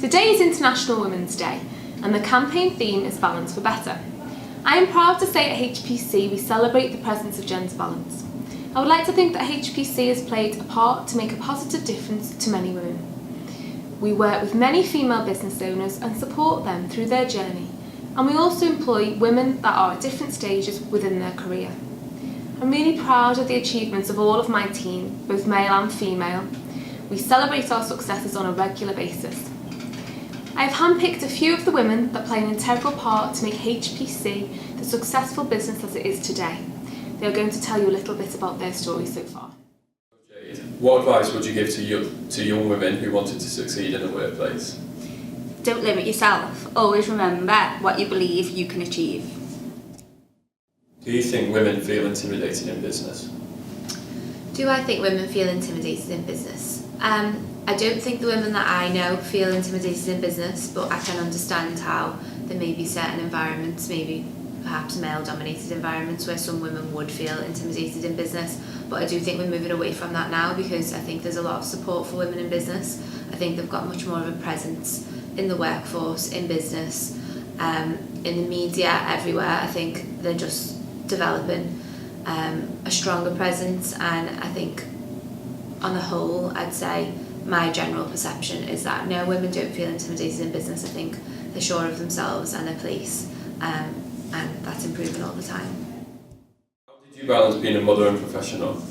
Today is International Women's Day, and the campaign theme is Balance for Better. I am proud to say at HPC we celebrate the presence of gender balance. I would like to think that HPC has played a part to make a positive difference to many women. We work with many female business owners and support them through their journey, and we also employ women that are at different stages within their career. I'm really proud of the achievements of all of my team, both male and female. We celebrate our successes on a regular basis. I have handpicked a few of the women that play an integral part to make HPC the successful business that it is today. They are going to tell you a little bit about their story so far. What advice would you give to young women who wanted to succeed in the workplace? Don't limit yourself. Always remember what you believe you can achieve. Do you think women feel intimidated in business? Do I think women feel intimidated in business? I don't think the women that I know feel intimidated in business, but I can understand how there may be certain environments, maybe perhaps male-dominated environments, where some women would feel intimidated in business. But I do think we're moving away from that now, because I think there's a lot of support for women in business. I think they've got much more of a presence in the workforce, in business, in the media, everywhere. I think they're just developing a stronger presence, and I think on the whole, I'd say my general perception is that no, women don't feel intimidated in business. I think they're sure of themselves and their place, and that's improving all the time. How did you balance being a mother and professional?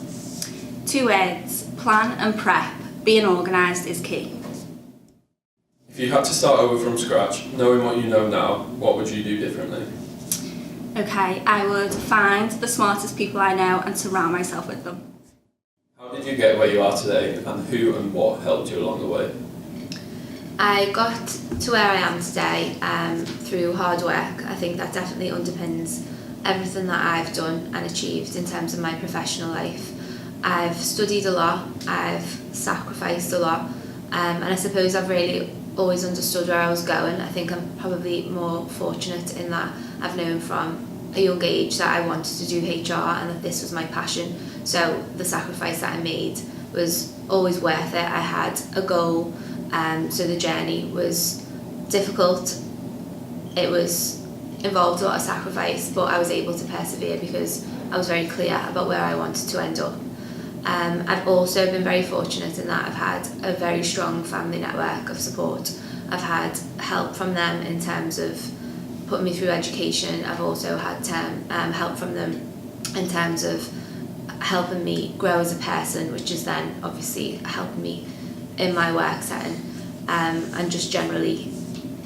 2 words: plan and prep. Being organised is key. If you had to start over from scratch, knowing what you know now, what would you do differently? Okay, I would find the smartest people I know and surround myself with them. How did you get where you are today, and who and what helped you along the way? I got to where I am today through hard work. I think that definitely underpins everything that I've done and achieved in terms of my professional life. I've studied a lot, I've sacrificed a lot, and I suppose I've really always understood where I was going. I think I'm probably more fortunate in that I've known from a young age that I wanted to do HR and that this was my passion. So the sacrifice that I made was always worth it. I had a goal, so the journey was difficult. It involved a lot of sacrifice, but I was able to persevere because I was very clear about where I wanted to end up. I've also been very fortunate in that I've had a very strong family network of support. I've had help from them in terms of putting me through education. I've also had help from them in terms of helping me grow as a person, which is then obviously helping me in my work setting, and just generally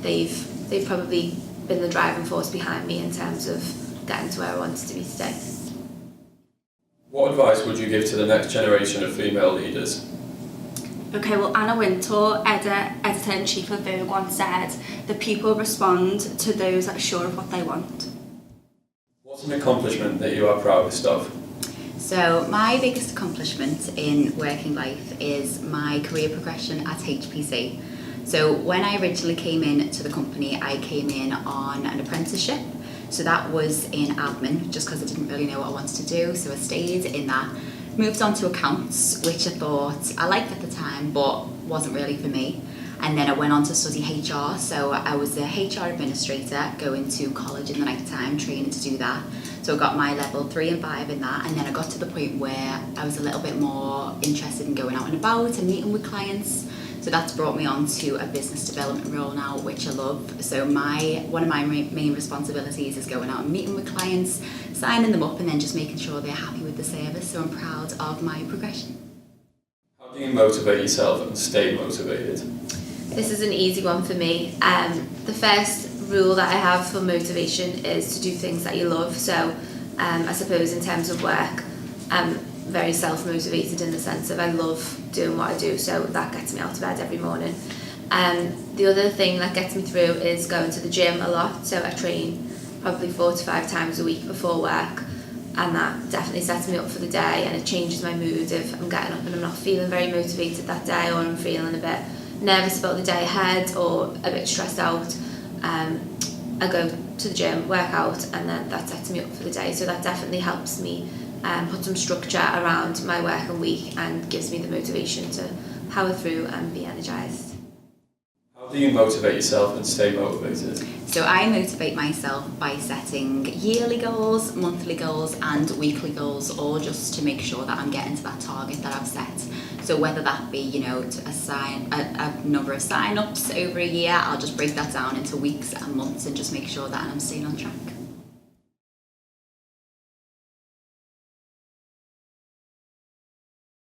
they've probably been the driving force behind me in terms of getting to where I wanted to be today. What advice would you give to the next generation of female leaders? Okay, well, Anna Wintour, editor-in-chief of Vogue, once said that people respond to those that are sure of what they want. What's an accomplishment that you are proudest of? So my biggest accomplishment in working life is my career progression at HPC. So when I originally came in to the company, I came in on an apprenticeship. So that was in admin, just because I didn't really know what I wanted to do. So I stayed in that, moved on to accounts, which I thought I liked at the time, but wasn't really for me. And then I went on to study HR. So I was a HR administrator, going to college in the night time, training to do that. So I got my level 3 and 5 in that. And then I got to the point where I was a little bit more interested in going out and about and meeting with clients. So that's brought me on to a business development role now, which I love. So one of my main responsibilities is going out and meeting with clients, signing them up, and then just making sure they're happy with the service. So I'm proud of my progression. How do you motivate yourself and stay motivated? This is an easy one for me. The first rule that I have for motivation is to do things that you love. So I suppose in terms of work, I'm very self-motivated in the sense of I love doing what I do, so that gets me out of bed every morning. The other thing that gets me through is going to the gym a lot. So I train probably 4 to 5 times a week before work, and that definitely sets me up for the day, and it changes my mood if I'm getting up and I'm not feeling very motivated that day, or I'm feeling a bit nervous about the day ahead or a bit stressed out. I go to the gym, work out, and then that sets me up for the day. So that definitely helps me put some structure around my work and week and gives me the motivation to power through and be energised. How How do you motivate yourself and stay motivated? So I motivate myself by setting yearly goals, monthly goals and weekly goals, all just to make sure that I'm getting to that target that I've set. So whether that be, to assign a number of sign-ups over a year, I'll just break that down into weeks and months and just make sure that I'm staying on track.